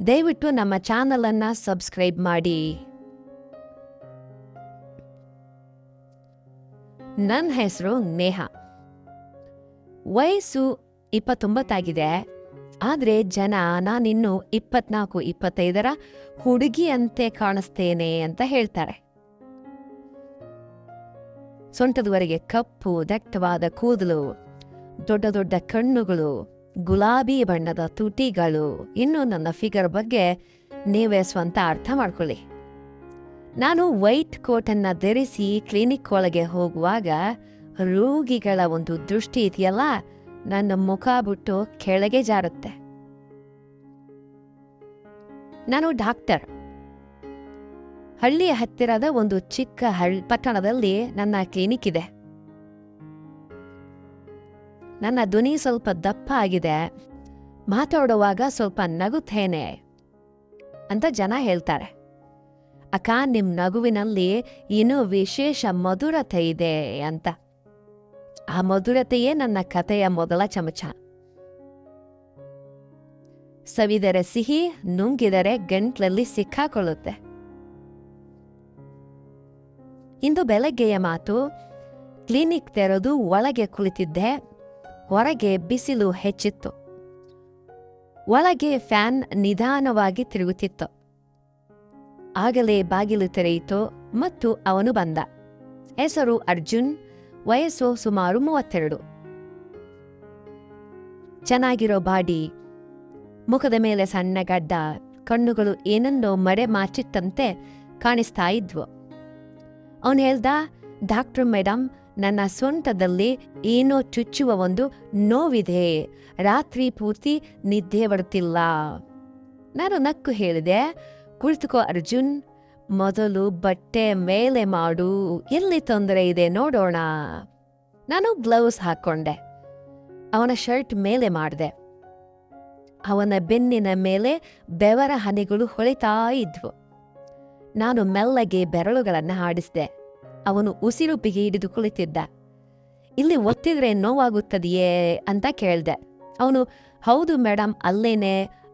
ದಯವಿಟ್ಟು ನಮ್ಮ ಚಾನಲನ್ನು ಸಬ್ಸ್ಕ್ರೈಬ್ ಮಾಡಿ. ನನ್ನ ಹೆಸರು ನೇಹಾ. ವಯಸ್ಸು 29 ಆಗಿದೆ. ಆದರೆ ಜನ ನಾನಿನ್ನು 24-25ರ ಹುಡುಗಿಯಂತೆ ಕಾಣಿಸ್ತೇನೆ ಅಂತ ಹೇಳ್ತಾರೆ. ಸೊಂಟದವರೆಗೆ ಕಪ್ಪು ದಟ್ಟವಾದ ಕೂದಲು, ದೊಡ್ಡ ದೊಡ್ಡ ಕಣ್ಣುಗಳು, ಗುಲಾಬಿ ಬಣ್ಣದ ತುಟಿಗಳು. ಇನ್ನು ನನ್ನ ಫಿಗರ್ ಬಗ್ಗೆ ನೀವೇ ಸ್ವಂತ ಅರ್ಥ ಮಾಡ್ಕೊಳ್ಳಿ. ನಾನು ವೈಟ್ ಕೋಟನ್ನು ಧರಿಸಿ ಕ್ಲಿನಿಕ್ ಒಳಗೆ ಹೋಗುವಾಗ ರೋಗಿಗಳ ಒಂದು ದೃಷ್ಟಿ ಇದೆಯಲ್ಲ, ನನ್ನ ಮುಖ ಬಿಟ್ಟು ಕೆಳಗೆ ಜಾರುತ್ತೆ. ನಾನು ಡಾಕ್ಟರ್. ಹಳ್ಳಿಯ ಹತ್ತಿರದ ಒಂದು ಚಿಕ್ಕ ಪಟ್ಟಣದಲ್ಲಿ ನನ್ನ ಕ್ಲಿನಿಕ್ ಇದೆ. ನನ್ನ ಧ್ವನಿ ಸ್ವಲ್ಪ ದಪ್ಪ ಆಗಿದೆ, ಮಾತಾಡುವಾಗ ಸ್ವಲ್ಪ ನಗುತ್ತೇನೆ ಅಂತ ಜನ ಹೇಳ್ತಾರೆ. ಅಕ್ಕ, ನಿಮ್ ನಗುವಿನಲ್ಲಿ ಇನ್ನೂ ವಿಶೇಷ ಮಧುರತೆ ಇದೆ ಅಂತ. ಆ ಮಧುರತೆಯೇ ನನ್ನ ಕಥೆಯ ಮೊದಲ ಚಮಚ. ಸವಿದರೆ ಸಿಹಿ, ನುಂಗಿದರೆ ಗಂಟ್ಲಲ್ಲಿ ಸಿಕ್ಕಾಕೊಳ್ಳುತ್ತೆ. ಇಂದು ಬೆಳಗ್ಗೆಯ ಮಾತು. ಕ್ಲಿನಿಕ್ ತೆರೆದು ಒಳಗೆ ಕುಳಿತಿದ್ದೆ. ಹೊರಗೆ ಬಿಸಿಲು ಹೆಚ್ಚಿತ್ತು. ಒಳಗೆ ಫ್ಯಾನ್ ನಿಧಾನವಾಗಿ ತಿರುಗುತ್ತಿತ್ತು. ಆಗಲೇ ಬಾಗಿಲು ತೆರೆಯಿತು ಮತ್ತು ಅವನು ಬಂದ. ಹೆಸರು ಅರ್ಜುನ್. ವಯಸ್ಸು ಸುಮಾರು 32. ಚೆನ್ನಾಗಿರೋ ಬಾಡಿ, ಮುಖದ ಮೇಲೆ ಸಣ್ಣ ಗಡ್ಡ, ಕಣ್ಣುಗಳು ಏನನ್ನೋ ಮರೆ ಮಾಚಿಟ್ಟಂತೆ ಕಾಣಿಸ್ತಾ ಇದ್ವು. ಅವನು ಹೇಳ್ದ, ಡಾಕ್ಟರ್ ಮೇಡಮ್, ನನ್ನ ಸೊಂಟದಲ್ಲಿ ಏನೋ ಚುಚ್ಚುವ ಒಂದು ನೋವಿದೆ. ರಾತ್ರಿ ಪೂರ್ತಿ ನಿದ್ದೆ ಬರುತ್ತಿಲ್ಲ. ನಾನು ನಕ್ಕು ಹೇಳಿದೆ, ಕುಳಿತುಕೋ ಅರ್ಜುನ್, ಮೊದಲು ಬಟ್ಟೆ ಮೇಲೆ ಮಾಡು, ಎಲ್ಲಿ ತೊಂದರೆ ಇದೆ ನೋಡೋಣ. ನಾನು ಗ್ಲೌಸ್ ಹಾಕ್ಕೊಂಡೆ. ಅವನ ಶರ್ಟ್ ಮೇಲೆ ಮಾಡಿದೆ. ಅವನ ಬೆನ್ನಿನ ಮೇಲೆ ಬೆವರ ಹನಿಗಳು ಹೊಳಿತಾ ಇದ್ವು. ನಾನು ಮೆಲ್ಲಗೆ ಬೆರಳುಗಳನ್ನು ಆಡಿಸಿದೆ. ಅವನು ಉಸಿರು ಬಿಗಿ ಹಿಡಿದು ಕುಳಿತಿದ್ದ. ಇಲ್ಲಿ ಒತ್ತಿದ್ರೆ ನೋವಾಗುತ್ತದೆಯೇ ಅಂತ ಕೇಳ್ದೆ. ಅವನು, ಹೌದು ಮೇಡಮ್,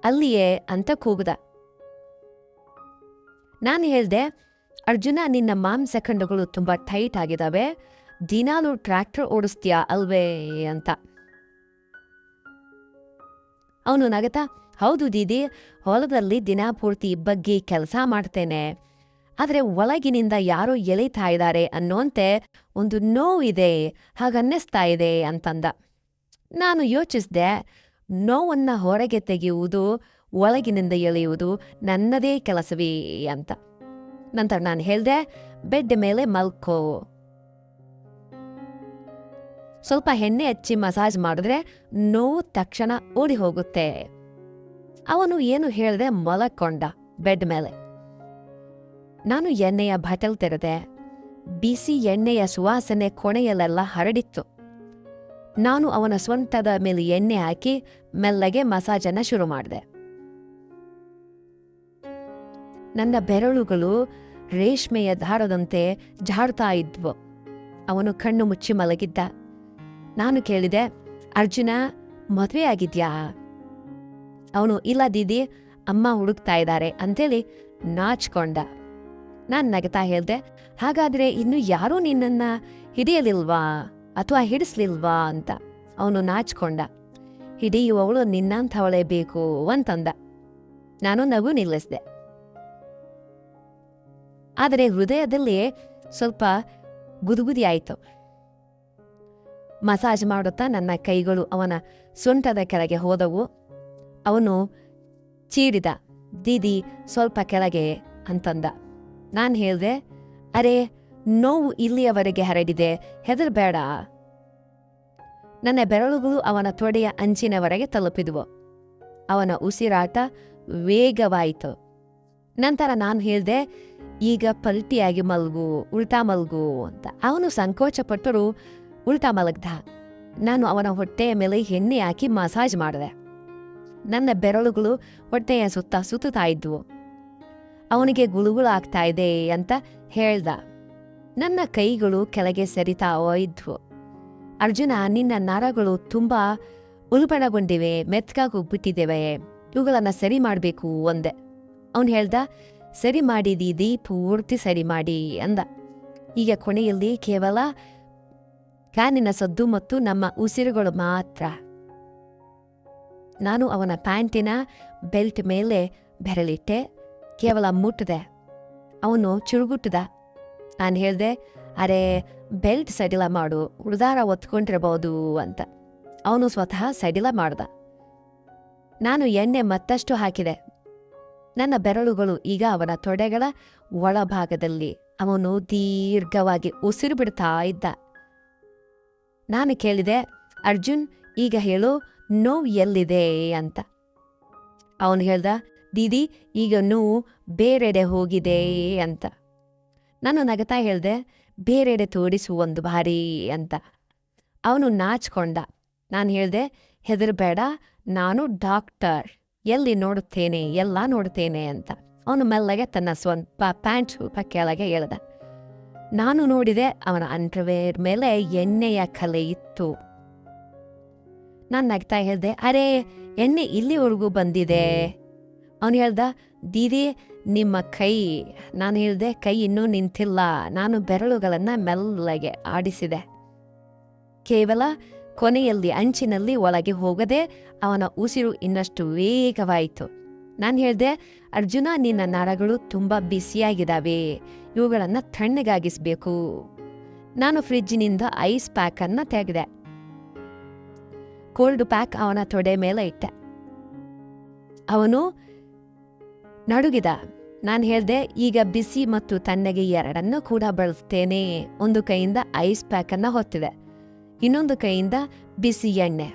ಅಲ್ಲಿಯೇ ಅಂತ ಕೂಗ್ದ. ನಾನು ಹೇಳ್ದೆ, ಅರ್ಜುನ, ನಿನ್ನ ಮಾಂಸಖಂಡಗಳು ತುಂಬ ಟೈಟ್ ಆಗಿದ್ದಾವೆ. ದಿನಾಲು ಟ್ರ್ಯಾಕ್ಟರ್ ಓಡಿಸ್ತೀಯಾ ಅಲ್ವೇ ಅಂತ. ಅವನು ನಗತಾ, ಹೌದು ದೀದಿ, ಹೊಲದಲ್ಲಿ ದಿನಪೂರ್ತಿ ಬಗ್ಗಿ ಕೆಲಸ ಮಾಡ್ತೇನೆ. ಆದರೆ ಒಳಗಿನಿಂದ ಯಾರೋ ಎಳಿತಾ ಇದ್ದಾರೆ ಅನ್ನೋಂತೆ ಒಂದು ನೋವಿದೆ, ಹಾಗನ್ನಿಸ್ತಾ ಇದೆ ಅಂತಂದ. ನಾನು ಯೋಚಿಸಿದೆ, ನೋವನ್ನು ಹೊರಗೆ ತೆಗೆಯುವುದು, ಒಳಗಿನಿಂದ ಎಳೆಯುವುದು ನನ್ನದೇ ಕೆಲಸವೇ ಅಂತ. ನಂತರ ನಾನು ಹೇಳ್ದೆ, ಬೆಡ್ ಮೇಲೆ ಮಲ್ಕೋ. ಸ್ವಲ್ಪ ಎಣ್ಣೆ ಹಚ್ಚಿ ಮಸಾಜ್ ಮಾಡಿದ್ರೆ ನೋವು ತಕ್ಷಣ ಓಡಿ ಹೋಗುತ್ತೆ. ಅವನು ಏನು ಹೇಳ್ದೆ, ಮಲಕ್ಕೊಂಡ ಬೆಡ್ ಮೇಲೆ. ನಾನು ಎಣ್ಣೆಯ ಬಾಟಲ್ ತೆರೆದೆ. ಬಿಸಿ ಎಣ್ಣೆಯ ಸುವಾಸನೆ ಕೊನೆಯಲ್ಲೆಲ್ಲ ಹರಡಿತ್ತು. ನಾನು ಅವನ ಸೊಂಟದ ಮೇಲೆ ಎಣ್ಣೆ ಹಾಕಿ ಮೆಲ್ಲಗೆ ಮಸಾಜನ್ನು ಶುರು ಮಾಡಿದೆ. ನನ್ನ ಬೆರಳುಗಳು ರೇಷ್ಮೆಯ ದಾರದಂತೆ ಜಾಡ್ತಾ ಇದ್ವು. ಅವನು ಕಣ್ಣು ಮುಚ್ಚಿ ಮಲಗಿದ್ದ. ನಾನು ಕೇಳಿದೆ, ಅರ್ಜುನ, ಮದುವೆ ಆಗಿದ್ಯಾ? ಅವನು, ಇಲ್ಲ ದೀದಿ, ಅಮ್ಮ ಹುಡುಕ್ತಾ ಇದ್ದಾರೆ ಅಂತೇಳಿ ನಾಚ್ಕೊಂಡ. ನಾನು ನಗತಾ ಹೇಳ್ದೆ, ಹಾಗಾದ್ರೆ ಇನ್ನು ಯಾರೂ ನಿನ್ನನ್ನ ಹಿಡಿಯಲಿಲ್ವಾ ಅಥವಾ ಹಿಡಿಸ್ಲಿಲ್ವಾ ಅಂತ. ಅವನು ನಾಚ್ಕೊಂಡ. ಹಿಡಿಯುವವಳು ನಿನ್ನಂಥವಳೇ ಬೇಕು ಅಂತಂದ. ನಾನು ನಗು ನಿಲ್ಲಿಸಿದೆ. ಆದರೆ ಹೃದಯದಲ್ಲಿ ಸ್ವಲ್ಪ ಗುದುಗುದಿ ಆಯಿತು. ಮಸಾಜ್ ಮಾಡುತ್ತಾ ನನ್ನ ಕೈಗಳು ಅವನ ಸೊಂಟದ ಕೆಳಗೆ ಹೋದವು. ಅವನು ಚೀರಿದ, ದೀದಿ, ಸ್ವಲ್ಪ ಕೆಳಗೆ ಅಂತಂದ. ನಾನು ಹೇಳ್ದೆ, ಅರೆ, ನೋವು ಇಲ್ಲಿಯವರೆಗೆ ಹರಡಿದೆ, ಹೆದರಬೇಡ. ನನ್ನ ಬೆರಳುಗಳು ಅವನ ತೊಡೆಯ ಅಂಚಿನವರೆಗೆ ತಲುಪಿದವು. ಅವನ ಉಸಿರಾಟ ವೇಗವಾಯಿತು. ನಂತರ ನಾನು ಹೇಳ್ದೆ, ಈಗ ಪಲ್ಟಿಯಾಗಿ ಮಲ್ಗು, ಉಲ್ಟಾ ಮಲ್ಗು ಅಂತ. ಅವನು ಸಂಕೋಚಪಟ್ಟರು ಉಲ್ಟಾ ಮಲಗ್ದ. ನಾನು ಅವನ ಹೊಟ್ಟೆಯ ಮೇಲೆ ಎಣ್ಣೆ ಹಾಕಿ ಮಸಾಜ್ ಮಾಡಿದೆ. ನನ್ನ ಬೆರಳುಗಳು ಹೊಟ್ಟೆಯ ಸುತ್ತ ಸುತ್ತುತ್ತಾ ಇದ್ವು. ಅವನಿಗೆ ಗುಳುಗುಳಾಗ್ತಾ ಇದೆ ಅಂತ ಹೇಳ್ದ. ನನ್ನ ಕೈಗಳು ಕೆಳಗೆ ಸರಿತಾ ಇದ್ವು. ಅರ್ಜುನ, ನಿನ್ನ ನರಗಳು ತುಂಬಾ ಉಲ್ಬಣಗೊಂಡಿವೆ, ಮೆತ್ಕಾಗೋಗ್ಬಿಟ್ಟಿದ್ದೇವೆ. ಇವುಗಳನ್ನು ಸರಿ ಮಾಡಬೇಕು ಅಂದೆ. ಅವನು ಹೇಳ್ದ, ಸರಿ ಮಾಡಿದೀದಿ, ಪೂರ್ತಿ ಸರಿ ಮಾಡಿ ಅಂದ. ಈಗ ಕೊನೆಯಲ್ಲಿ ಕೇವಲ ಫ್ಯಾನಿನ ಸದ್ದು ಮತ್ತು ನಮ್ಮ ಉಸಿರುಗಳು ಮಾತ್ರ. ನಾನು ಅವನ ಪ್ಯಾಂಟಿನ ಬೆಲ್ಟ್ ಮೇಲೆ ಬೆರಳಿಟ್ಟೆ, ಕೇವಲ ಮುಟ್ಟಿದೆ. ಅವನು ಚುರುಗುಟ್ಟದ. ನಾನು ಹೇಳ್ದೆ, ಅರೆ ಬೆಲ್ಟ್ ಸಡಿಲ ಮಾಡು, ಉಳಿದಾರ ಒತ್ಕೊಂಡಿರಬಹುದು ಅಂತ. ಅವನು ಸ್ವತಃ ಸಡಿಲ ಮಾಡ್ದ. ನಾನು ಎಣ್ಣೆ ಮತ್ತಷ್ಟು ಹಾಕಿದೆ. ನನ್ನ ಬೆರಳುಗಳು ಈಗ ಅವನ ತೊಡೆಗಳ ಒಳಭಾಗದಲ್ಲಿ. ಅವನು ದೀರ್ಘವಾಗಿ ಉಸಿರು ಬಿಡ್ತಾ ಇದ್ದ. ನಾನು ಕೇಳಿದೆ, ಅರ್ಜುನ್, ಈಗ ಹೇಳು, ನೋವು ಎಲ್ಲಿದೆ ಅಂತ. ಅವನು ಹೇಳ್ದ, ದೀದಿ, ಈಗ ನೋವು ಬೇರೆಡೆ ಹೋಗಿದೆ ಅಂತ. ನಾನು ನಗತಾ ಹೇಳ್ದೆ, ಬೇರೆಡೆ ತೋರಿಸು ಒಂದು ಬಾರಿ ಅಂತ. ಅವನು ನಾಚ್ಕೊಂಡ. ನಾನು ಹೇಳ್ದೆ, ಹೆದರ್ಬೇಡ, ನಾನು ಡಾಕ್ಟರ್, ಎಲ್ಲಿ ನೋಡುತ್ತೇನೆ, ಎಲ್ಲ ನೋಡುತ್ತೇನೆ ಅಂತ. ಅವನು ಮೆಲ್ಲಗೆ ತನ್ನ ಸ್ವಂತ ಪ್ಯಾಂಟ್ ಸ್ವಲ್ಪ ಕೆಳಗೆ ಎಳೆದ. ನಾನು ನೋಡಿದೆ, ಅವನ ಅಂಡರ್ವೇರ್ ಮೇಲೆ ಎಣ್ಣೆಯ ಕಲೆ ಇತ್ತು. ನಾನು ನಗ್ತಾ ಹೇಳ್ದೆ, ಅರೆ ಎಣ್ಣೆ ಇಲ್ಲಿವರೆಗೂ ಬಂದಿದೆ. ಅವನು ಹೇಳ್ದ, ದೀದಿ ನಿಮ್ಮ ಕೈ. ನಾನು ಹೇಳ್ದೆ, ಕೈ ಇನ್ನೂ ನಿಂತಿಲ್ಲ. ನಾನು ಬೆರಳುಗಳನ್ನು ಮೆಲ್ಲಗೆ ಆಡಿಸಿದೆ. ಕೇವಲ ಕೊನೆಯಲ್ಲಿ ಅಂಚಿನಲ್ಲಿ ಒಳಗೆ ಹೋಗದೆ ಅವನ ಉಸಿರು ಇನ್ನಷ್ಟು ವೇಗವಾಯಿತು. ನಾನು ಹೇಳ್ದೆ, ಅರ್ಜುನ, ನಿನ್ನ ನರಗಳು ತುಂಬ ಬಿಸಿಯಾಗಿದ್ದಾವೆ, ಇವುಗಳನ್ನು ತಣ್ಣಗಾಗಿಸ್ಬೇಕು. ನಾನು ಫ್ರಿಜ್ಜಿನಿಂದ ಐಸ್ ಪ್ಯಾಕನ್ನು ತೆಗೆದೆ. ಕೋಲ್ಡ್ ಪ್ಯಾಕ್ ಅವನ ತೊಡೆ ಮೇಲೆ ಇಟ್ಟೆ. ಅವನು ನಡುಗಿದ. ನಾನು ಹೇಳ್ದೆ, ಈಗ ಬಿಸಿ ಮತ್ತು ತಣ್ಣಗೆ ಎರಡನ್ನೂ ಕೂಡ ಬಳಸ್ತೇನೆ. ಒಂದು ಕೈಯಿಂದ ಐಸ್ ಪ್ಯಾಕನ್ನು ಹೊತ್ತಿದೆ, ಇನ್ನೊಂದು ಕೈಯಿಂದ ಬಿಸಿ ಎಣ್ಣೆ.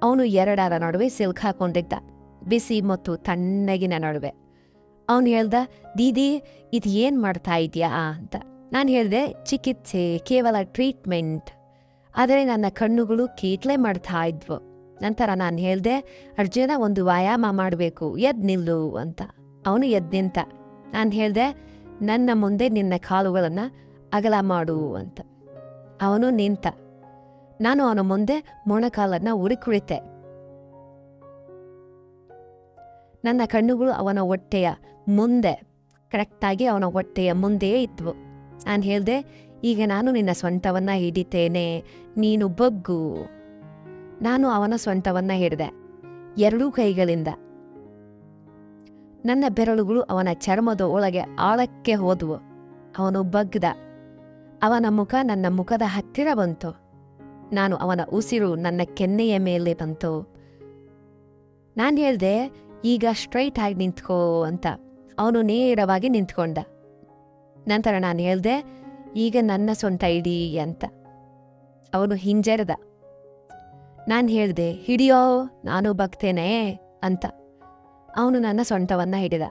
ಅವನು ಎರಡರ ನಡುವೆ ಸಿಲ್ಕ್ ಹಾಕೊಂಡಿದ್ದ, ಬಿಸಿ ಮತ್ತು ತಣ್ಣಗಿನ ನಡುವೆ. ಅವನು ಹೇಳ್ದ, ದೀದಿ, ಇದು ಏನು ಮಾಡ್ತಾ ಇದೆಯಾ ಅಂತ. ನಾನು ಹೇಳ್ದೆ, ಚಿಕಿತ್ಸೆ, ಕೇವಲ ಟ್ರೀಟ್ಮೆಂಟ್. ಆದರೆ ನನ್ನ ಕಣ್ಣುಗಳು ಕೀಟ್ಲೆ ಮಾಡ್ತಾ ಇದ್ವು. ನಂತರ ನಾನು ಹೇಳ್ದೆ, ಅರ್ಜುನ, ಒಂದು ವ್ಯಾಯಾಮ ಮಾಡಬೇಕು, ಎದ್ದು ನಿಲ್ಲು ಅಂತ. ಅವನು ಎದ್ದು ನಿಂತ. ನಾನು ಹೇಳ್ದೆ, ನನ್ನ ಮುಂದೆ ನಿನ್ನ ಕಾಲುಗಳನ್ನು ಅಗಲ ಮಾಡು ಅಂತ. ಅವನು ನಿಂತ. ನಾನು ಅವನ ಮುಂದೆ ಮೊಣಕಾಲನ್ನು ಉರಿಕುಳಿತೆ. ನನ್ನ ಕಣ್ಣುಗಳು ಅವನ ಹೊಟ್ಟೆಯ ಮುಂದೆ, ಕರೆಕ್ಟಾಗಿ ಅವನ ಹೊಟ್ಟೆಯ ಮುಂದೆಯೇ ಇದ್ವು. ನಾನು ಹೇಳ್ದೆ, ಈಗ ನಾನು ನಿನ್ನ ಸೊಂಟವನ್ನು ಹಿಡಿತೇನೆ, ನೀನು ಬಗ್ಗು. ನಾನು ಅವನ ಸೊಂಟವನ್ನು ಹಿಡಿದೆ ಎರಡೂ ಕೈಗಳಿಂದ. ನನ್ನ ಬೆರಳುಗಳು ಅವನ ಚರ್ಮದ ಒಳಗೆ ಆಳಕ್ಕೆ ಹೋದವು. ಅವನು ಬಗ್ಗದ. ಅವನ ಮುಖ ನನ್ನ ಮುಖದ ಹತ್ತಿರ ಬಂತು. ನಾನು ಅವನ ಉಸಿರು ನನ್ನ ಕೆನ್ನೆಯ ಮೇಲೆ ಬಂತು. ನಾನು ಹೇಳ್ದೆ, ಈಗ ಸ್ಟ್ರೈಟ್ ಆಗಿ ನಿಂತ್ಕೋ ಅಂತ. ಅವನು ನೇರವಾಗಿ ನಿಂತ್ಕೊಂಡ. ನಂತರ ನಾನು ಹೇಳ್ದೆ, ಈಗ ನನ್ನ ಸೊಂಟ ಹಿಡಿ ಅಂತ. ಅವನು ಹಿಂಜರಿದ. ನಾನು ಹೇಳ್ದೆ, ಹಿಡಿಯೋ, ನಾನು ಬಗ್ತೇನೆ ಅಂತ. ಅವನು ನನ್ನ ಸೊಂಟವನ್ನು ಹಿಡಿದ.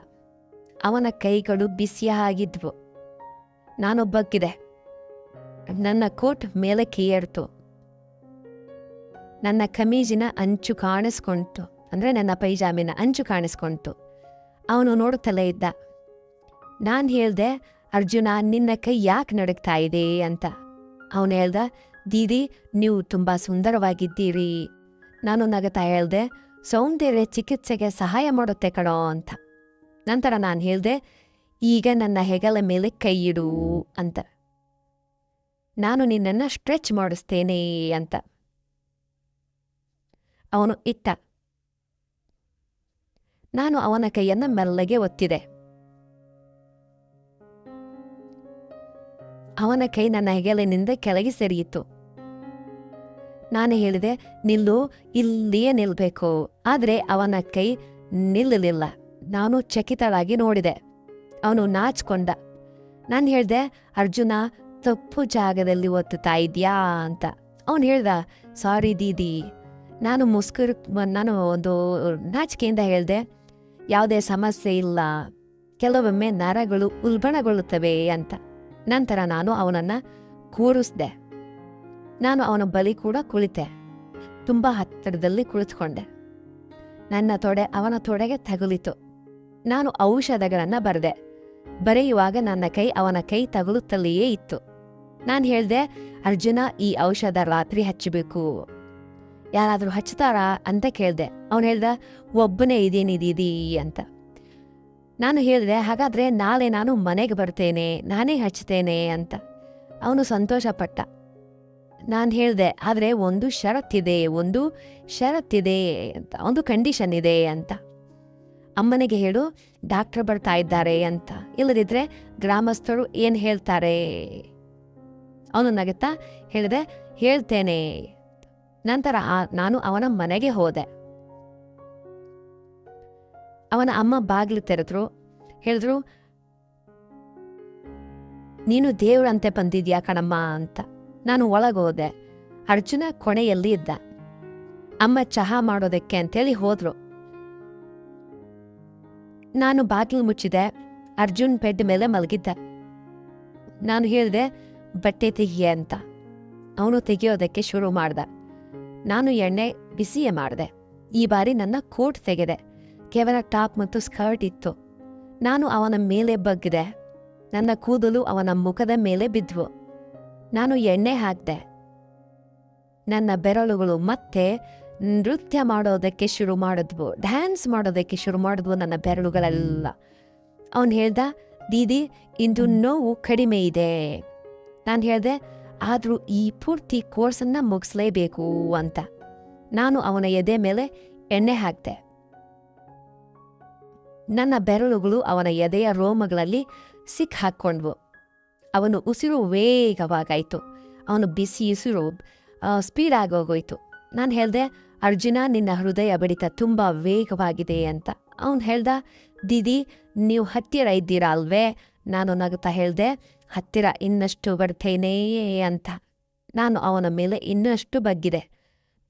ಅವನ ಕೈಗಳು ಬಿಸಿಯಾಗಿದ್ವು. ನಾನು ಬಗ್ಗಿದೆ. ನನ್ನ ಕೋಟ್ ಮೇಲೆ ಏರ್ತು. ನನ್ನ ಕಮೀಜಿನ ಅಂಚು ಕಾಣಿಸ್ಕೊಂತು, ಅಂದರೆ ನನ್ನ ಪೈಜಾಮಿನ ಅಂಚು ಕಾಣಿಸ್ಕೊಂತು. ಅವನು ನೋಡುತ್ತಲೇ ಇದ್ದ. ನಾನು ಹೇಳ್ದೆ, ಅರ್ಜುನ, ನಿನ್ನ ಕೈ ಯಾಕೆ ನಡುಗ್ತಾ ಇದೆ ಅಂತ. ಅವನು ಹೇಳ್ದ, ದೀದಿ, ನೀವು ತುಂಬ ಸುಂದರವಾಗಿದ್ದೀರಿ. ನಾನು ನಗತಾ ಹೇಳ್ದೆ, ಸೌಂದರ್ಯ ಚಿಕಿತ್ಸೆಗೆ ಸಹಾಯ ಮಾಡುತ್ತೆ ಕಣೋ ಅಂತ. ನಂತರ ನಾನು ಹೇಳ್ದೆ, ಈಗ ನನ್ನ ಹೆಗಲ ಮೇಲೆ ಕೈ ಇಡು ಅಂತ. ನಾನು ನಿನ್ನನ್ನು ಸ್ಟ್ರೆಚ್ ಮಾಡಿಸ್ತೇನೆ ಅಂತ. ಅವನು ಇಟ್ಟ. ನಾನು ಅವನ ಕೈಯನ್ನು ಮೆಲ್ಲಗೆ ಒತ್ತಿದೆ. ಅವನ ಕೈ ನನ್ನ ಹೆಗಲಿನಿಂದ ಕೆಳಗೆ ಸರಿಯಿತು. ನಾನು ಹೇಳಿದೆ, ನಿಲ್ಲು, ಇಲ್ಲಿಯೇ ನಿಲ್ಬೇಕು. ಆದರೆ ಅವನ ಕೈ ನಿಲ್ಲಲಿಲ್ಲ. ನಾನು ಚಕಿತಳಾಗಿ ನೋಡಿದೆ. ಅವನು ನಾಚ್ಕೊಂಡ. ನಾನು ಹೇಳ್ದೆ, ಅರ್ಜುನ, ತಪ್ಪು ಜಾಗದಲ್ಲಿ ಒತ್ತುತ್ತಾ ಇದ್ಯಾ ಅಂತ. ಅವನು ಹೇಳ್ದ, ಸಾರಿ ದೀದಿ. ನಾನು ನಾನು ಒಂದು ನಾಚಿಕೆಯಿಂದ ಹೇಳ್ದೆ, ಯಾವುದೇ ಸಮಸ್ಯೆ ಇಲ್ಲ, ಕೆಲವೊಮ್ಮೆ ನರಗಳು ಉಲ್ಬಣಗೊಳ್ಳುತ್ತವೆ ಅಂತ. ನಂತರ ನಾನು ಅವನನ್ನು ಕೂರಿಸ್ದೆ. ನಾನು ಅವನ ಬಳಿ ಕೂಡ ಕುಳಿತೆ. ತುಂಬ ಹತ್ತಿರದಲ್ಲಿ ಕುಳಿತುಕೊಂಡೆ. ನನ್ನ ತೊಡೆ ಅವನ ತೊಡೆಗೆ ತಗುಲಿತು. ನಾನು ಔಷಧಗಳನ್ನು ಬರೆದೆ. ಬರೆಯುವಾಗ ನನ್ನ ಕೈ ಅವನ ಕೈ ತಗುಲುತ್ತಲೆಯೇ ಇತ್ತು. ನಾನು ಹೇಳ್ದೆ, ಅರ್ಜುನ, ಈ ಔಷಧ ರಾತ್ರಿ ಹಚ್ಚಬೇಕು. ಯಾರಾದರೂ ಹಚ್ತಾರಾ ಅಂತ ಕೇಳಿದೆ. ಅವನು ಹೇಳ್ದ, ಒಬ್ಬನೇ ಇದೇನಿದೀ ಅಂತ. ನಾನು ಹೇಳಿದೆ, ಹಾಗಾದರೆ ನಾಳೆ ನಾನು ಮನೆಗೆ ಬರ್ತೇನೆ, ನಾನೇ ಹಚ್ತೇನೆ ಅಂತ. ಅವನು ಸಂತೋಷಪಟ್ಟ. ನಾನು ಹೇಳಿದೆ, ಆದರೆ ಒಂದು ಷರತ್ತಿದೆ ಅಂತ, ಒಂದು ಕಂಡೀಷನ್ ಇದೆ ಅಂತ. ಅಮ್ಮನಿಗೆ ಹೇಳು, ಡಾಕ್ಟರ್ ಬರ್ತಾ ಇದ್ದಾರೆ ಅಂತ, ಇಲ್ಲದಿದ್ದರೆ ಗ್ರಾಮಸ್ಥರು ಏನು ಹೇಳ್ತಾರೆ. ಅವನು ನಗುತ್ತಾ ಹೇಳಿದೆ, ಹೇಳ್ತೇನೆ. ನಂತರ ನಾನು ಅವನ ಮನೆಗೆ ಹೋದೆ. ಅವನ ಅಮ್ಮ ಬಾಗಿಲು ತೆರೆದ್ರು. ಹೇಳಿದ್ರು, ನೀನು ದೇವ್ರಂತೆ ಬಂದಿದ್ಯಾ ಕಣಮ್ಮ ಅಂತ. ನಾನು ಒಳಗೋದೆ. ಅರ್ಜುನ ಕೊನೆಯಲ್ಲಿ ಇದ್ದ. ಅಮ್ಮ ಚಹಾ ಮಾಡೋದಕ್ಕೆ ಅಂತೇಳಿ ಹೋದ್ರು. ನಾನು ಬಾಗಿಲು ಮುಚ್ಚಿದೆ. ಅರ್ಜುನ್ ಬೆಡ್ ಮೇಲೆ ಮಲಗಿದ್ದ. ನಾನು ಹೇಳಿದೆ, ಬಟ್ಟೆ ತೆಗಿಯೆ ಅಂತ. ಅವನು ತೆಗೆಯೋದಕ್ಕೆ ಶುರು ಮಾಡ್ದ. ನಾನು ಎಣ್ಣೆ ಬಿಸಿಯೇ ಮಾಡಿದೆ. ಈ ಬಾರಿ ನನ್ನ ಕೋಟ್ ತೆಗೆದೆ. ಕೇವಲ ಟಾಪ್ ಮತ್ತು ಸ್ಕರ್ಟ್ ಇತ್ತು. ನಾನು ಅವನ ಮೇಲೆ ಬಗ್ಗಿದೆ. ನನ್ನ ಕೂದಲು ಅವನ ಮುಖದ ಮೇಲೆ ಬಿದ್ವು. ನಾನು ಎಣ್ಣೆ ಹಾಕ್ದೆ. ನನ್ನ ಬೆರಳುಗಳು ಮತ್ತೆ ನೃತ್ಯ ಮಾಡೋದಕ್ಕೆ ಶುರು ಮಾಡಿದ್ವು, ಡ್ಯಾನ್ಸ್ ಮಾಡೋದಕ್ಕೆ ಶುರು ಮಾಡಿದ್ವು ನನ್ನ ಬೆರಳುಗಳೆಲ್ಲ. ಅವನು ಹೇಳ್ದ, ದೀದಿ ಇಂದು ನೋವು ಕಡಿಮೆ ಇದೆ. ನಾನು ಹೇಳ್ದೆ, ಆದರೂ ಈ ಪೂರ್ತಿ ಕೋರ್ಸನ್ನು ಮುಗಿಸ್ಲೇಬೇಕು ಅಂತ. ನಾನು ಅವನ ಎದೆ ಮೇಲೆ ಎಣ್ಣೆ ಹಾಕ್ದೆ. ನನ್ನ ಬೆರಳುಗಳು ಅವನ ಎದೆಯ ರೋಮಗಳಲ್ಲಿ ಸಿಕ್ಕಾಕ್ಕೊಂಡ್ವು. ಅವನು ಉಸಿರು ವೇಗವಾಗಾಯಿತು. ಅವನು ಬಿಸಿ ಉಸಿರು ಸ್ಪೀಡ್ ಆಗೋಗೋಯ್ತು. ನಾನು ಹೇಳ್ದೆ, ಅರ್ಜುನ ನಿನ್ನ ಹೃದಯ ಬಡಿತ ತುಂಬ ವೇಗವಾಗಿದೆ ಅಂತ. ಅವನು ಹೇಳ್ದ, ದೀದಿ ನೀವು ಹತ್ತಿರ ಇದ್ದೀರಾ ಅಲ್ವೇ? ನಾನು ನಗುತ್ತಾ ಹೇಳ್ದೆ, ಹತ್ತಿರ ಇನ್ನಷ್ಟು ಬರ್ತೇನೇ ಅಂತ. ನಾನು ಅವನ ಮೇಲೆ ಇನ್ನಷ್ಟು ಬಗ್ಗಿದೆ.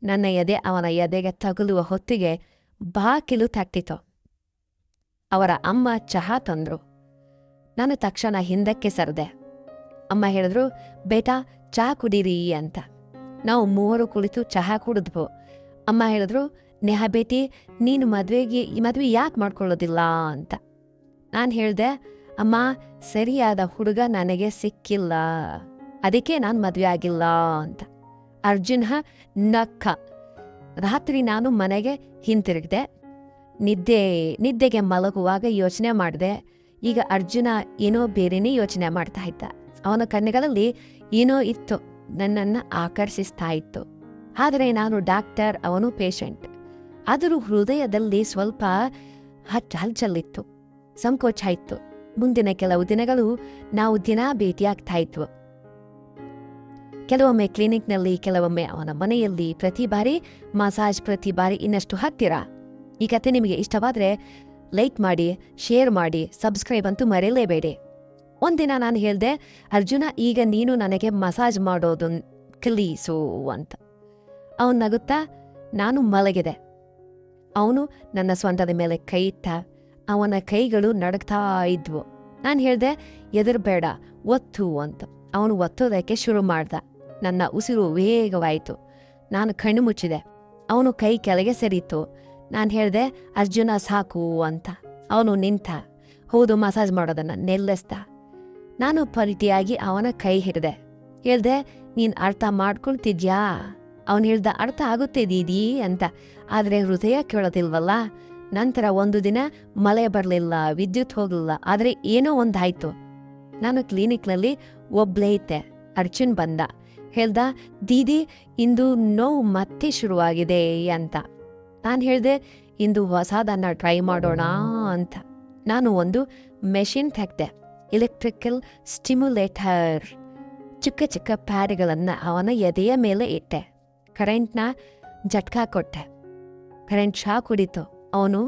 ನನ್ನ ಎದೆ ಅವನ ಎದೆಗೆ ತಗುಲುವ ಹೊತ್ತಿಗೆ ಬಾಕಿಲು ತಟ್ಟಿತು. ಅವರ ಅಮ್ಮ ಚಹಾ ತಂದ್ರು. ನಾನು ತಕ್ಷಣ ಹಿಂದಕ್ಕೆ ಸರಿದೆ. ಅಮ್ಮ ಹೇಳಿದ್ರು, ಬೇಟಾ ಚಹಾ ಕುಡೀರಿ ಅಂತ. ನಾವು ಮೂವರು ಕುಳಿತು ಚಹಾ ಕುಡಿದ್ವು. ಅಮ್ಮ ಹೇಳಿದ್ರು, ನೇಹಾ ಬೇಟಿ ನೀನು ಮದುವೆ ಯಾಕೆ ಮಾಡ್ಕೊಳ್ಳೋದಿಲ್ಲ ಅಂತ. ನಾನು ಹೇಳಿದೆ, ಅಮ್ಮ ಸರಿಯಾದ ಹುಡುಗ ನನಗೆ ಸಿಕ್ಕಿಲ್ಲ, ಅದಕ್ಕೆ ನಾನು ಮದುವೆ ಆಗಿಲ್ಲ ಅಂತ. ಅರ್ಜುನ ನಕ್ಕ. ರಾತ್ರಿ ನಾನು ಮನೆಗೆ ಹಿಂತಿರುಗಿದೆ. ನಿದ್ದೆಗೆ ಮಲಗುವಾಗ ಯೋಚನೆ ಮಾಡಿದೆ. ಈಗ ಅರ್ಜುನ ಏನೋ ಬೇರೆನೇ ಯೋಚನೆ ಮಾಡ್ತಾ ಇದ್ದ. ಅವನ ಕಣ್ಣುಗಳಲ್ಲಿ ಏನೋ ಇತ್ತು, ನನ್ನನ್ನು ಆಕರ್ಷಿಸ್ತಾ ಇತ್ತು. ಆದರೆ ನಾನು ಡಾಕ್ಟರ್, ಅವನು ಪೇಷಂಟ್. ಆದರೂ ಹೃದಯದಲ್ಲಿ ಸ್ವಲ್ಪ ಹಲ್ಚಲ್ಲಿತ್ತು, ಸಂಕೋಚ ಇತ್ತು. ಮುಂದಿನ ಕೆಲವು ದಿನಗಳು ನಾವು ದಿನ ಭೇಟಿಯಾಗ್ತಾ ಇದ್ವು. ಕೆಲವೊಮ್ಮೆ ಕ್ಲಿನಿಕ್ನಲ್ಲಿ, ಕೆಲವೊಮ್ಮೆ ಅವನ ಮನೆಯಲ್ಲಿ. ಪ್ರತಿ ಬಾರಿ ಮಸಾಜ್, ಪ್ರತಿ ಬಾರಿ ಇನ್ನಷ್ಟು ಹತ್ತಿರ. ಈ ಕತೆ ನಿಮಗೆ ಇಷ್ಟವಾದರೆ ಲೈಕ್ ಮಾಡಿ, ಶೇರ್ ಮಾಡಿ, ಸಬ್ಸ್ಕ್ರೈಬ್ ಅಂತೂ ಮರೆಯಲೇಬೇಡಿ. ಒಂದಿನ ನಾನು ಹೇಳಿದೆ, ಅರ್ಜುನ ಈಗ ನೀನು ನನಗೆ ಮಸಾಜ್ ಮಾಡೋದು ಕಲೀಸು ಅಂತ. ಅವನು ನಗುತ್ತಾ ನಾನು ಮಲಗಿದೆ. ಅವನು ನನ್ನ ಸ್ವಂತದ ಮೇಲೆ ಕೈ ಇಟ್ಟ. ಅವನ ಕೈಗಳು ನಡಗ್ತಾ ಇದ್ವು. ನಾನು ಹೇಳಿದೆ, ಎದುರುಬೇಡ, ಒತ್ತು ಅಂತ. ಅವನು ಒತ್ತೋದಕ್ಕೆ ಶುರು ಮಾಡ್ದ. ನನ್ನ ಉಸಿರು ವೇಗವಾಯಿತು. ನಾನು ಕಣ್ಣು ಮುಚ್ಚಿದೆ. ಅವನು ಕೈ ಕೆಳಗೆ ಸರಿತು. ನಾನು ಹೇಳಿದೆ, ಅರ್ಜುನ ಸಾಕು ಅಂತ. ಅವನು ನಿಂತ. ಹೌದು, ಮಸಾಜ್ ಮಾಡೋದನ್ನು ನಿಲ್ಲಿಸ್ದ. ನಾನು ಪಲ್ಟಿಯಾಗಿ ಅವನ ಕೈ ಹಿಡಿದೆ. ಹೇಳ್ದೆ, ನೀನು ಅರ್ಥ ಮಾಡ್ಕೊಳ್ತಿದ್ಯಾ? ಅವನು ಹೇಳ್ದ, ಅರ್ಥ ಆಗುತ್ತೆ ದೀದಿ ಅಂತ, ಆದರೆ ಹೃದಯ ಕೇಳೋದಿಲ್ವಲ್ಲ. ನಂತರ ಒಂದು ದಿನ ಮಳೆ ಬರಲಿಲ್ಲ, ವಿದ್ಯುತ್ ಹೋಗಲಿಲ್ಲ, ಆದರೆ ಏನೋ ಒಂದಾಯ್ತು. ನಾನು ಕ್ಲಿನಿಕ್ನಲ್ಲಿ ಒಬ್ಳೇ ಇದ್ದೆ. ಅರ್ಜುನ್ ಬಂದ. ಹೇಳ್ದ, ದೀದಿ ಇಂದು ನೋವು ಮತ್ತೆ ಶುರುವಾಗಿದೆ ಅಂತ. ನಾನು ಹೇಳಿದೆ, ಇಂದು ಹೊಸದನ್ನು ಟ್ರೈ ಮಾಡೋಣ ಅಂತ. ನಾನು ಒಂದು ಮೆಷಿನ್ ತೆಗೆದೆ, ಎಲೆಕ್ಟ್ರಿಕಲ್ ಸ್ಟಿಮ್ಯುಲೇಟರ್. ಚಿಕ್ಕ ಚಿಕ್ಕ ಪ್ಯಾಡ್ಗಳನ್ನು ಅವನ ಎದೆಯ ಮೇಲೆ ಇಟ್ಟೆ. ಕರೆಂಟ್ನ ಜಟ್ಕಾ ಕೊಟ್ಟೆ. ಕರೆಂಟ್ ಶಾಕ್ ಹೊಡಿತು. ಅವನು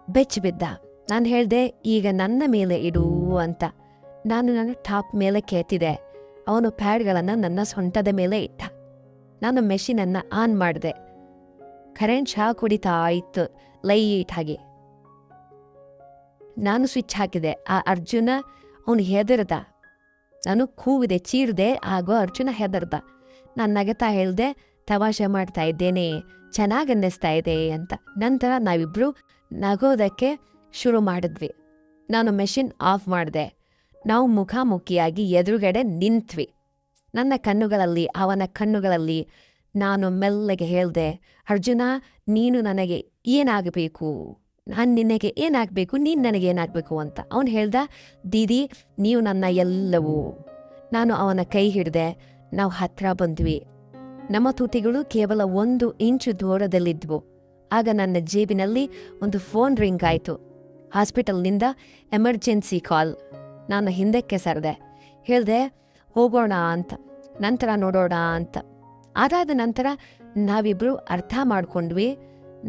ಬೆಚ್ಚಿಬಿದ್ದ. ನಾನು ಹೇಳಿದೆ, ಈಗ ನನ್ನ ಮೇಲೆ ಇಡು ಅಂತ. ನಾನು ನನ್ನ ಟಾಪ್ ಮೇಲೆ ಕೆತ್ತಿದೆ. ಅವನು ಪ್ಯಾಡ್ಗಳನ್ನು ನನ್ನ ಸೊಂಟದ ಮೇಲೆ ಇಟ್ಟ. ನಾನು ಮೆಷಿನನ್ನು ಆನ್ ಮಾಡಿದೆ. ಕರೆಂಟ್ ಶಾಕ್ ಹೊಡಿತಾ ಇತ್ತು ಲೈಟ್ ಆಗಿ. ನಾನು ಸ್ವಿಚ್ ಹಾಕಿದೆ. ಆ ಅರ್ಜುನ ಅವನು ಹೆದರ್ದ. ನಾನು ಕೂವಿದೆ, ಚೀರಿದೆ. ಆಗೋ ಅರ್ಜುನ ಹೆದರ್ದ. ನಾನು ನಗತಾ ಹೇಳ್ದೆ, ತಮಾಷೆ ಮಾಡ್ತಾ ಇದ್ದೇನೆ, ಚೆನ್ನಾಗಿ ಅನ್ನಿಸ್ತಾ ಇದೆ ಅಂತ. ನಂತರ ನಾವಿಬ್ರು ನಗೋದಕ್ಕೆ ಶುರು ಮಾಡಿದ್ವಿ. ನಾನು ಮೆಷಿನ್ ಆಫ್ ಮಾಡಿದೆ. ನಾವು ಮುಖಾಮುಖಿಯಾಗಿ ಎದುರುಗಡೆ ನಿಂತ್ವಿ. ನನ್ನ ಕಣ್ಣುಗಳಲ್ಲಿ, ಅವನ ಕಣ್ಣುಗಳಲ್ಲಿ ನಾನು ಮೆಲ್ಲಗೆ ಹೇಳ್ದೆ, ಅರ್ಜುನ, ನೀನು ನನಗೆ ಏನಾಗಬೇಕು, ನಾನು ನಿನಗೆ ಏನಾಗಬೇಕು, ನೀನು ನನಗೆ ಏನಾಗಬೇಕು ಅಂತ. ಅವನು ಹೇಳ್ದ, ದೀದಿ ನೀವು ನನ್ನ ಎಲ್ಲವೂ. ನಾನು ಅವನ ಕೈ ಹಿಡ್ದೆ. ನಾವು ಹತ್ರ ಬಂದ್ವಿ. ನಮ್ಮ ತುಟಿಗಳು ಕೇವಲ 1 ಇಂಚು ದೂರದಲ್ಲಿದ್ವು. ಆಗ ನನ್ನ ಜೇಬಿನಲ್ಲಿ ಒಂದು ಫೋನ್ ರಿಂಗ್ ಆಯಿತು. ಹಾಸ್ಪಿಟಲ್ನಿಂದ ಎಮರ್ಜೆನ್ಸಿ ಕಾಲ್. ನಾನು ಹಿಂದಕ್ಕೆ ಸರಿದೆ. ಹೇಳ್ದೆ, ಹೋಗೋಣ ಅಂತ, ನಂತರ ನೋಡೋಣ ಅಂತ. ಅದಾದ ನಂತರ ನಾವಿಬ್ಬರು ಅರ್ಥ ಮಾಡ್ಕೊಂಡ್ವಿ,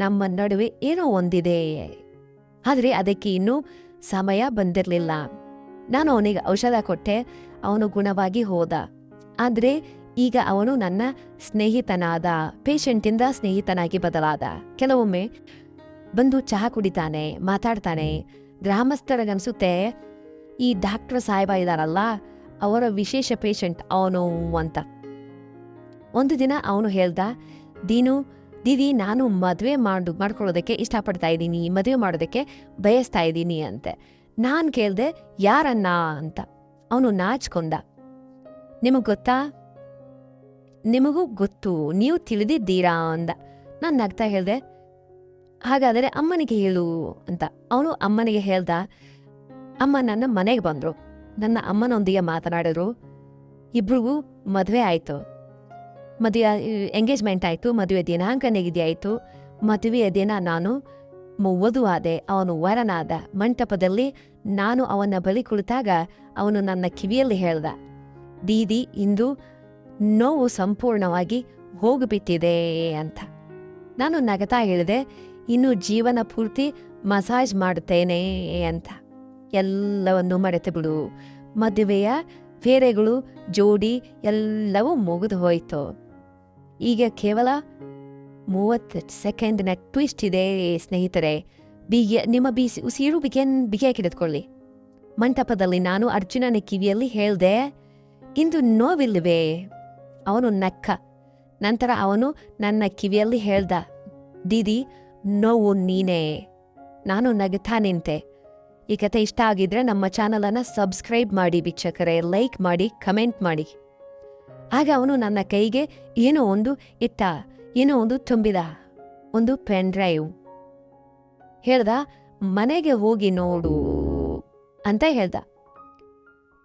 ನಮ್ಮ ನಡುವೆ ಏನೋ ಒಂದಿದೆ. ಆದರೆ ಅದಕ್ಕೆ ಇನ್ನೂ ಸಮಯ ಬಂದಿರಲಿಲ್ಲ. ನಾನು ಅವನಿಗೆ ಔಷಧ ಕೊಟ್ಟೆ. ಅವನು ಗುಣವಾಗಿ ಹೋದ. ಆದರೆ ಈಗ ಅವನು ನನ್ನ ಸ್ನೇಹಿತನಾದ, ಪೇಷಂಟಿಂದ ಸ್ನೇಹಿತನಾಗಿ ಬದಲಾದ. ಕೆಲವೊಮ್ಮೆ ಬಂದು ಚಹಾ ಕುಡಿತಾನೆ, ಮಾತಾಡ್ತಾನೆ. ಗ್ರಾಮಸ್ಥರಿಗನ್ಸುತ್ತೆ, ಈ ಡಾಕ್ಟರ್ ಸಾಹೇಬ ಇದಾರಲ್ಲ, ಅವರ ವಿಶೇಷ ಪೇಷಂಟ್ ಅವನು ಅಂತ. ಒಂದು ದಿನ ಅವನು ಹೇಳ್ದ, ದೀದಿ ನಾನು ಮದುವೆ ಮಾಡ್ಕೊಳ್ಳೋದಕ್ಕೆ ಇಷ್ಟಪಡ್ತಾ ಇದ್ದೀನಿ, ಮದುವೆ ಮಾಡೋದಕ್ಕೆ ಬಯಸ್ತಾ ಇದ್ದೀನಿ ಅಂತೆ. ನಾನು ಕೇಳ್ದೆ, ಯಾರನ್ನ ಅಂತ. ಅವನು ನಾಚ್ಕೊಂಡ. ನಿಮಗೆ ಗೊತ್ತಾ? ನಿಮಗೂ ಗೊತ್ತು, ನೀವು ತಿಳಿದಿದ್ದೀರಾ ಅಂದ. ನಾನು ನಗ್ತಾ ಹೇಳ್ದೆ, ಹಾಗಾದರೆ ಅಮ್ಮನಿಗೆ ಹೇಳು ಅಂತ. ಅವನು ಅಮ್ಮನಿಗೆ ಹೇಳ್ದ. ಅಮ್ಮ ನನ್ನ ಮನೆಗೆ ಬಂದರು. ನನ್ನ ಅಮ್ಮನೊಂದಿಗೆ ಮಾತನಾಡಿದ್ರು. ಇಬ್ರಿಗೂ ಮದುವೆ ಆಯಿತು. ಮದುವೆ ಎಂಗೇಜ್ಮೆಂಟ್ ಆಯಿತು. ಮದುವೆ ದಿನಾಂಕ ನಿಗದಿ ಆಯಿತು. ಮದುವೆಯ ದಿನ ನಾನು ವಧುವಾದೆ, ಅವನು ವರನಾದ. ಮಂಟಪದಲ್ಲಿ ನಾನು ಅವನ ಬಳಿ ಕುಳಿತಾಗ ಅವನು ನನ್ನ ಕಿವಿಯಲ್ಲಿ ಹೇಳ್ದ, ದೀದಿ ಇಂದು ನೋವು ಸಂಪೂರ್ಣವಾಗಿ ಹೋಗಿಬಿಟ್ಟಿದೆ ಅಂತ. ನಾನು ನಗತಾ ಹೇಳಿದೆ, ಇನ್ನು ಜೀವನ ಪೂರ್ತಿ ಮಸಾಜ್ ಮಾಡುತ್ತೇನೆ ಅಂತ. ಎಲ್ಲವನ್ನು ಮರೆತು ಬಿಡು. ಮದುವೆಯ ಬೇರೆಗಳು, ಜೋಡಿ ಎಲ್ಲವೂ ಮುಗಿದು ಹೋಯಿತು. ಈಗ ಕೇವಲ 30 ಸೆಕೆಂಡ್ನ ಟ್ವಿಸ್ಟ್ ಇದೆ ಸ್ನೇಹಿತರೆ. ನಿಮ್ಮ ಉಸಿರು ಬಿಗಿಯಾಗಿ ಹಿಡಿದುಕೊಳ್ಳಿ. ಮಂಟಪದಲ್ಲಿ ನಾನು ಅರ್ಜುನನ ಕಿವಿಯಲ್ಲಿ ಹೇಳ್ದೆ, ಇಂದು ನೋವಿಲ್ಲವೇ? ಅವನು ನಕ್ಕ. ನಂತರ ಅವನು ನನ್ನ ಕಿವಿಯಲ್ಲಿ ಹೇಳ್ದ, ದೀದಿ ನೋವು ನೀನೇ. ನಾನು ನಗುತ್ತಾ ನಿಂತೆ. ಈ ಕತೆ ಇಷ್ಟ ಆಗಿದ್ರೆ ನಮ್ಮ ಚಾನಲನ್ನು ಸಬ್ಸ್ಕ್ರೈಬ್ ಮಾಡಿ ವೀಕ್ಷಕರೇ, ಲೈಕ್ ಮಾಡಿ, ಕಮೆಂಟ್ ಮಾಡಿ. ಆಗ ಅವನು ನನ್ನ ಕೈಗೆ ಏನೋ ಒಂದು ಇಟ್ಟ, ಏನೋ ಒಂದು ತುಂಬಿದ, ಒಂದು ಪೆನ್ ಡ್ರೈವ್. ಹೇಳ್ದ, ಮನೆಗೆ ಹೋಗಿ ನೋಡು ಅಂತ ಹೇಳ್ದ.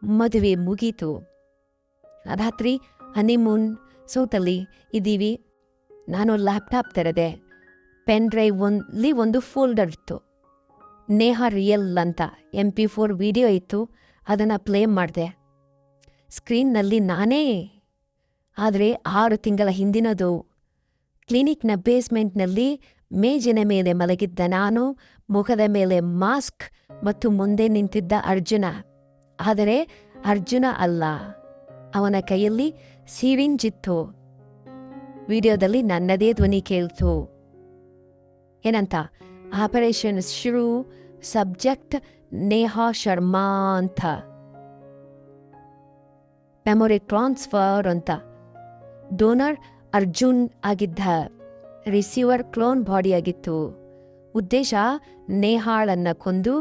ಮದುವೆ ಮುಗೀತು. ರಾತ್ರಿ ಹನಿಮೂನ್ ಸೌತಲ್ಲಿ ಇದ್ದೀವಿ. ನಾನು ಲ್ಯಾಪ್ಟಾಪ್ ತೆರೆದೆ. ಪೆನ್ ಡ್ರೈವ್ ಒಂದು ಫೋಲ್ಡರ್ ಇತ್ತು. ನೇಹಾ ರಿಯಲ್ ಅಂತ MP4 ವಿಡಿಯೋ ಇತ್ತು. ಅದನ್ನು ಪ್ಲೇ ಮಾಡಿದೆ. ಸ್ಕ್ರೀನ್ನಲ್ಲಿ ನಾನೇ, ಆದರೆ 6 ತಿಂಗಳ ಹಿಂದಿನದು. ಕ್ಲಿನಿಕ್ನ ಬೇಸ್ಮೆಂಟ್ನಲ್ಲಿ ಮೇಜಿನ ಮೇಲೆ ಮಲಗಿದ್ದ ನಾನು, ಮುಖದ ಮೇಲೆ ಮಾಸ್ಕ್ ಮತ್ತು ಮುಂದೆ ನಿಂತಿದ್ದ ಅರ್ಜುನ. ಆದರೆ ಅರ್ಜುನ ಅಲ್ಲ, ಅವನ ಕೈಯಲ್ಲಿ ಸಿರಿಂಜ್ ಇತ್ತು. ವಿಡಿಯೋದಲ್ಲಿ ನನ್ನದೇ ಧ್ವನಿ ಕೇಳ್ತು. ಏನಂತ? ಆಪರೇಷನ್ ಶುರು, ಸಬ್ಜೆಕ್ಟ್ ನೇಹಾ ಶರ್ಮಾ ಅಂತ, ಮೆಮೊರಿ ಟ್ರಾನ್ಸ್ಫರ್ ಅಂತ. ಡೋನರ್ ಅರ್ಜುನ್ ಆಗಿದ್ದ, ರಿಸೀವರ್ ಕ್ಲೋನ್ ಬಾಡಿ ಆಗಿತ್ತು. ಉದ್ದೇಶ ನೇಹಾಳನ್ನ ಕೊಂದು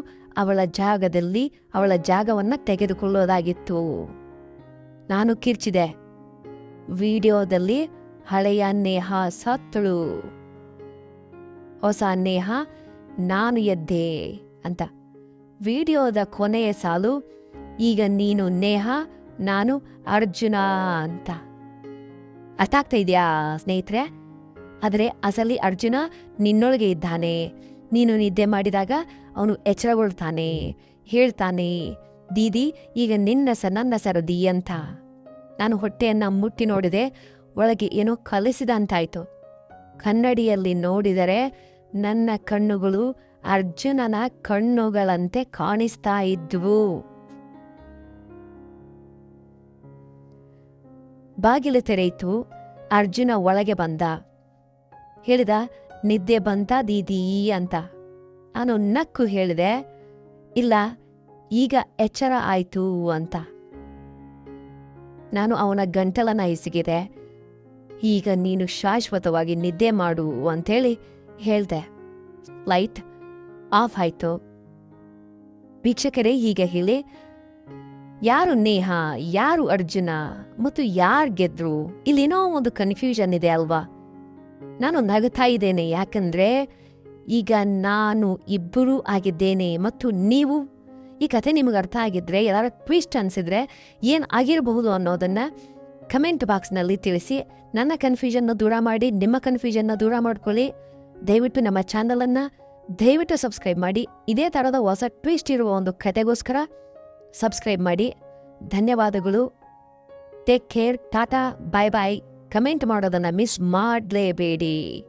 ಅವಳ ಜಾಗದಲ್ಲಿ ಅವಳ ಜಾಗವನ್ನು ತೆಗೆದುಕೊಳ್ಳೋದಾಗಿತ್ತು. ನಾನು ಕಿರ್ಚಿದೆ. ವಿಡಿಯೋದಲ್ಲಿ ಹಳೆಯ ನೇಹಾ ಸತ್ತಳು, ಹೊಸ ನೇಹಾ ನಾನು ಎದ್ದೆ ಅಂತ. ವಿಡಿಯೋದ ಕೊನೆಯ ಸಾಲು, ಈಗ ನೀನು ನೇಹಾ, ನಾನು ಅರ್ಜುನ ಅಂತ. ಅರ್ಥ ಆಗ್ತಾ ಇದೆಯಾ ಸ್ನೇಹಿತರೆ? ಆದರೆ ಅಸಲಿ ಅರ್ಜುನ ನಿನ್ನೊಳಗೆ ಇದ್ದಾನೆ. ನೀನು ನಿದ್ದೆ ಮಾಡಿದಾಗ ಅವನು ಎಚ್ಚರಗೊಳ್ತಾನೆ, ಹೇಳ್ತಾನೆ, ದೀದಿ ಈಗ ನನ್ನ ಸರದಿ ಅಂತ. ನಾನು ಹೊಟ್ಟೆಯನ್ನು ಮುಟ್ಟಿ ನೋಡಿದೆ. ಒಳಗೆ ಏನೋ ಕಲಿಸಿದ ಅಂತಾಯ್ತು. ಕನ್ನಡಿಯಲ್ಲಿ ನೋಡಿದರೆ ನನ್ನ ಕಣ್ಣುಗಳು ಅರ್ಜುನನ ಕಣ್ಣುಗಳಂತೆ ಕಾಣಿಸ್ತಾ ಇದ್ವು. ಬಾಗಿಲು ತೆರೆಯಿತು. ಅರ್ಜುನ ಒಳಗೆ ಬಂದ. ಹೇಳಿದ, ನಿದ್ದೆ ಬಂತ ದೀದಿ ಅಂತ. ನಾನು ನಕ್ಕು ಹೇಳಿದೆ, ಇಲ್ಲ, ಈಗ ಎಚ್ಚರ ಆಯ್ತು ಅಂತ. ನಾನು ಅವನ ಗಂಟಲನ್ನ ಹಿಸುಕಿದೆ. ಈಗ ನೀನು ಶಾಶ್ವತವಾಗಿ ನಿದ್ದೆ ಮಾಡು ಅಂಥೇಳಿ ಹೇಳ್ದೆ. ಲೈಟ್ ಆಫ್ ಆಯ್ತು. ವೀಕ್ಷಕರೇ, ಹೀಗೆ ಹೇಳಿ ಯಾರು ನೇಹ, ಯಾರು ಅರ್ಜುನ ಮತ್ತು ಯಾರು ಗೆದ್ರು? ಇಲ್ಲೇನೋ ಒಂದು ಕನ್ಫ್ಯೂಷನ್ ಇದೆ ಅಲ್ವಾ? ನಾನು ನಗುತ್ತಾ ಇದ್ದೇನೆ, ಯಾಕಂದ್ರೆ ಈಗ ನಾನು ಇಬ್ಬರೂ ಆಗಿದ್ದೇನೆ ಮತ್ತು ನೀವು ಈ ಕಥೆ ನಿಮಗೆ ಅರ್ಥ ಆಗಿದ್ರೆ, ಎಲ್ಲಾರ ಟ್ವಿಸ್ಟ್ ಅನಿಸಿದ್ರೆ ಏನು ಆಗಿರಬಹುದು ಅನ್ನೋದನ್ನು ಕಮೆಂಟ್ ಬಾಕ್ಸ್ನಲ್ಲಿ ತಿಳಿಸಿ. ನನ್ನ ಕನ್ಫ್ಯೂಷನ್ನ ದೂರ ಮಾಡಿ, ನಿಮ್ಮ ಕನ್ಫ್ಯೂಷನ್ನ ದೂರ ಮಾಡ್ಕೊಳ್ಳಿ. ದಯವಿಟ್ಟು ನಮ್ಮ ಚಾನಲನ್ನು ದಯವಿಟ್ಟು ಸಬ್ಸ್ಕ್ರೈಬ್ ಮಾಡಿ. ಇದೇ ಥರದ ಹೊಸ ಟ್ವಿಸ್ಟ್ ಇರುವ ಒಂದು ಕಥೆಗೋಸ್ಕರ ಸಬ್ಸ್ಕ್ರೈಬ್ ಮಾಡಿ. ಧನ್ಯವಾದಗಳು. Take care. Tata, bye bye. Comment ಮಾಡೋದನ್ನು ಮಿಸ್ ಮಾಡಲೇಬೇಡಿ.